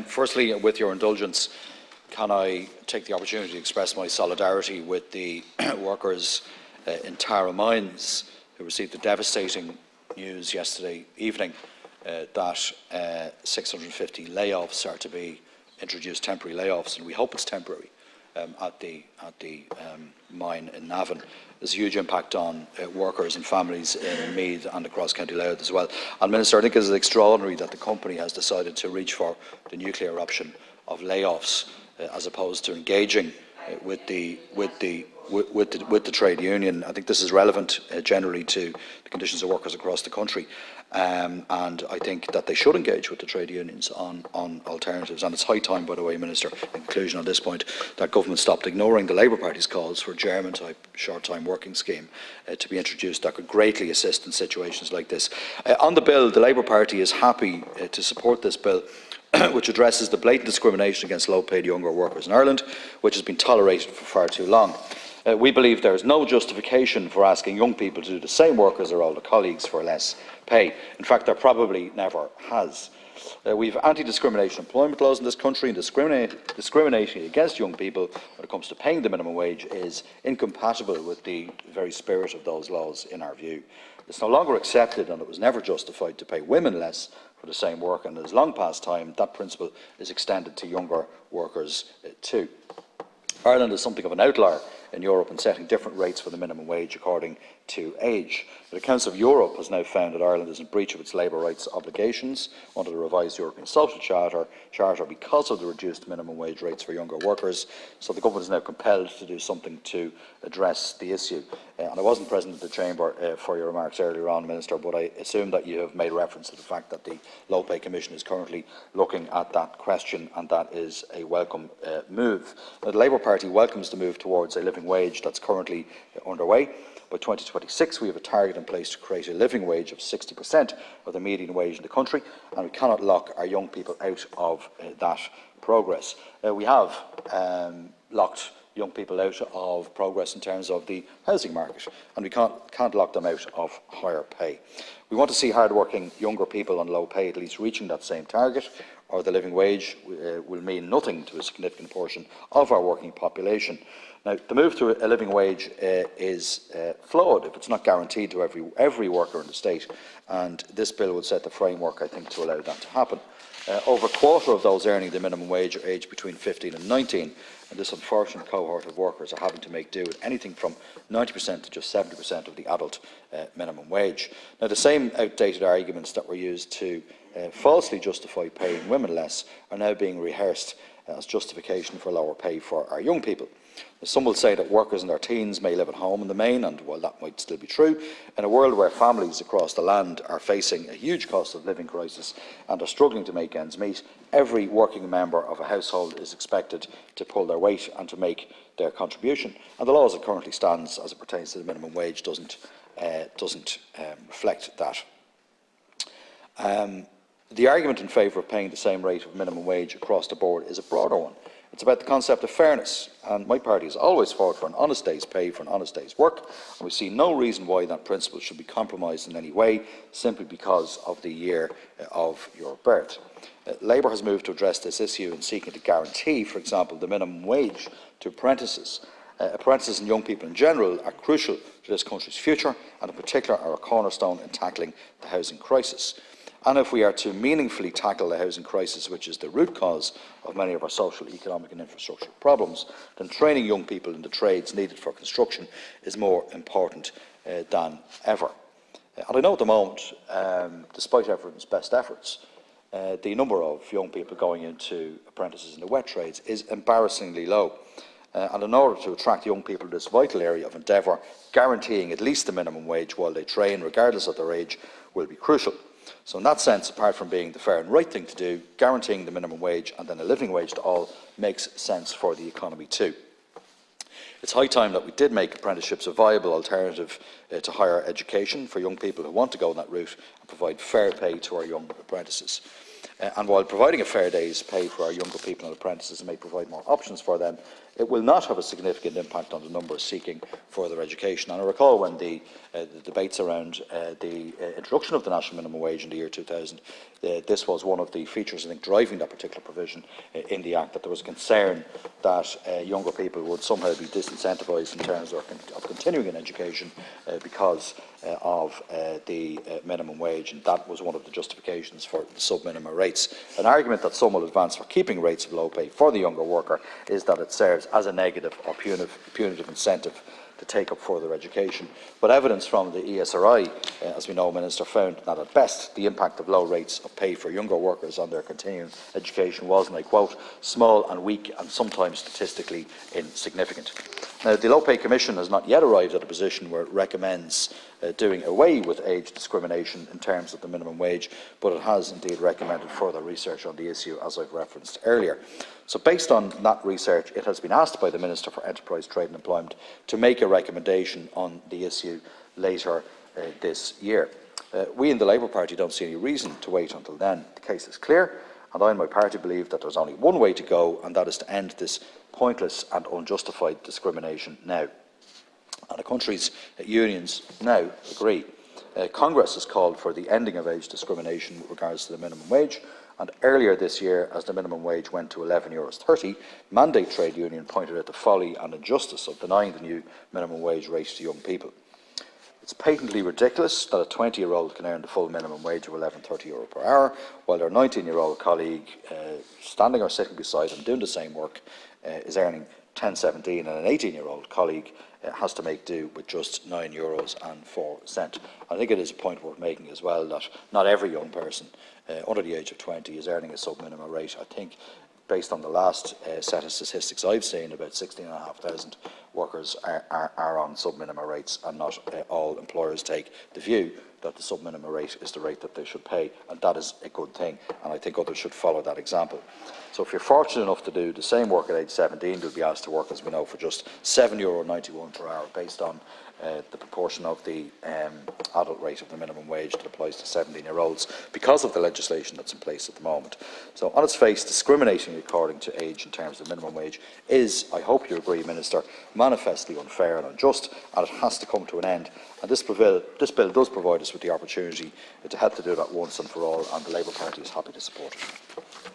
Firstly, with your indulgence, can I take the opportunity to express my solidarity with the workers in Tara Mines who received the devastating news yesterday evening that 650 layoffs are to be introduced, temporary layoffs, and we hope it's temporary at the mine in Navan. There's a huge impact on workers and families in Meath and across County Louth as well. And Minister, I think it is extraordinary that the company has decided to reach for the nuclear option of layoffs as opposed to engaging with the trade union. I think this is relevant generally to the conditions of workers across the country, and I think that they should engage with the trade unions on alternatives. And it's high time, by the way, Minister, in conclusion on this point, that government stopped ignoring the Labour Party's calls for a German-type short-time working scheme to be introduced that could greatly assist in situations like this. On the bill, the Labour Party is happy to support this bill, which addresses the blatant discrimination against low-paid younger workers in Ireland, which has been tolerated for far too long. We believe there is no justification for asking young people to do the same work as their older colleagues for less pay. In fact, there probably never has. We have anti-discrimination employment laws in this country, and discriminating against young people when it comes to paying the minimum wage is incompatible with the very spirit of those laws, in our view. It's no longer accepted, and it was never justified, to pay women less for the same work, and it is long past time that principle is extended to younger workers too. Ireland is something of an outlier in Europe in setting different rates for the minimum wage according to age. The Council of Europe has now found that Ireland is in breach of its labour rights obligations under the revised European Social Charter because of the reduced minimum wage rates for younger workers. So the government is now compelled to do something to address the issue. And I wasn't present at the Chamber for your remarks earlier on, Minister, but I assume that you have made reference to the fact that the Low Pay Commission is currently looking at that question, and that is a welcome move. Now, the Labour Party welcomes the move towards a living wage that's currently underway. By 2026, we have a target in place to create a living wage of 60% of the median wage in the country, and we cannot lock our young people out of that progress. We have locked young people out of progress in terms of the housing market, and we can't lock them out of higher pay. We want to see hard-working younger people on low pay at least reaching that same target, or the living wage will mean nothing to a significant portion of our working population. Now, the move to a living wage is flawed if it's not guaranteed to every worker in the state, and this bill would set the framework, I think, to allow that to happen. Over a quarter of those earning the minimum wage are aged between 15 and 19, and this unfortunate cohort of workers are having to make do with anything from 90% to just 70% of the adult minimum wage. Now, the same outdated arguments that were used to falsely justify paying women less are now being rehearsed as justification for lower pay for our young people. Some will say that workers in their teens may live at home in the main, and while that might still be true, in a world where families across the land are facing a huge cost of living crisis and are struggling to make ends meet, every working member of a household is expected to pull their weight and to make their contribution. And the law as it currently stands, as it pertains to the minimum wage, doesn't reflect that. The argument in favour of paying the same rate of minimum wage across the board is a broader one. It's about the concept of fairness, and my party has always fought for an honest day's pay for an honest day's work, and we see no reason why that principle should be compromised in any way, simply because of the year of your birth. Labour has moved to address this issue in seeking to guarantee, for example, the minimum wage to apprentices. Apprentices and young people in general are crucial to this country's future, and in particular are a cornerstone in tackling the housing crisis. And if we are to meaningfully tackle the housing crisis, which is the root cause of many of our social, economic and infrastructure problems, then training young people in the trades needed for construction is more important than ever. And I know at the moment, despite everyone's best efforts, the number of young people going into apprentices in the wet trades is embarrassingly low. And in order to attract young people to this vital area of endeavour, guaranteeing at least the minimum wage while they train, regardless of their age, will be crucial. So in that sense, apart from being the fair and right thing to do, guaranteeing the minimum wage and then a living wage to all makes sense for the economy too. It's high time that we did make apprenticeships a viable alternative to higher education for young people who want to go that route and provide fair pay to our young apprentices. And while providing a fair day's pay for our younger people and apprentices may provide more options for them, It will not have a significant impact on the numbers seeking further education. And I recall when the debates around the introduction of the national minimum wage in the year 2000, this was one of the features, I think, driving that particular provision in the Act, that there was a concern that younger people would somehow be disincentivised in terms of continuing in education because of the minimum wage, and that was one of the justifications for the sub-minimum rates. An argument that some will advance for keeping rates of low pay for the younger worker is that it serves as a negative or punitive incentive to take up further education. But evidence from the ESRI, as we know, Minister, found that at best the impact of low rates of pay for younger workers on their continuing education was, and I quote, small and weak and sometimes statistically insignificant. Now, the Low Pay Commission has not yet arrived at a position where it recommends doing away with age discrimination in terms of the minimum wage, but it has indeed recommended further research on the issue, as I've referenced earlier. So based on that research, it has been asked by the Minister for Enterprise, Trade and Employment to make a recommendation on the issue later this year. We in the Labour Party don't see any reason to wait until then. The case is clear, and I and my party believe that there's only one way to go, and that is to end this pointless and unjustified discrimination now. And the country's unions now agree. Congress has called for the ending of age discrimination with regards to the minimum wage, and earlier this year, as the minimum wage went to €11.30, Mandate Trade Union pointed out the folly and injustice of denying the new minimum wage rate to young people. It's patently ridiculous that a 20-year-old can earn the full minimum wage of €11.30 per hour, while their 19-year-old colleague, standing or sitting beside them doing the same work, is earning €10.17, and an 18-year-old colleague has to make do with just €9.04. I think it is a point worth making as well that not every young person under the age of 20 is earning a sub-minimum rate. I think, based on the last set of statistics I've seen, about 16,500 workers are on sub-minimum rates, and not all employers take the view that the sub-minimum rate is the rate that they should pay, and that is a good thing, and I think others should follow that example. So if you're fortunate enough to do the same work at age 17, you'll be asked to work, as we know, for just €7.91 per hour, based on the proportion of the adult rate of the minimum wage that applies to 17-year-olds, because of the legislation that's in place at the moment. So on its face, discriminating according to age in terms of minimum wage is, I hope you agree, Minister, manifestly unfair and unjust, and it has to come to an end. And this bill does provide us with the opportunity to help to do that once and for all, and the Labour Party is happy to support it.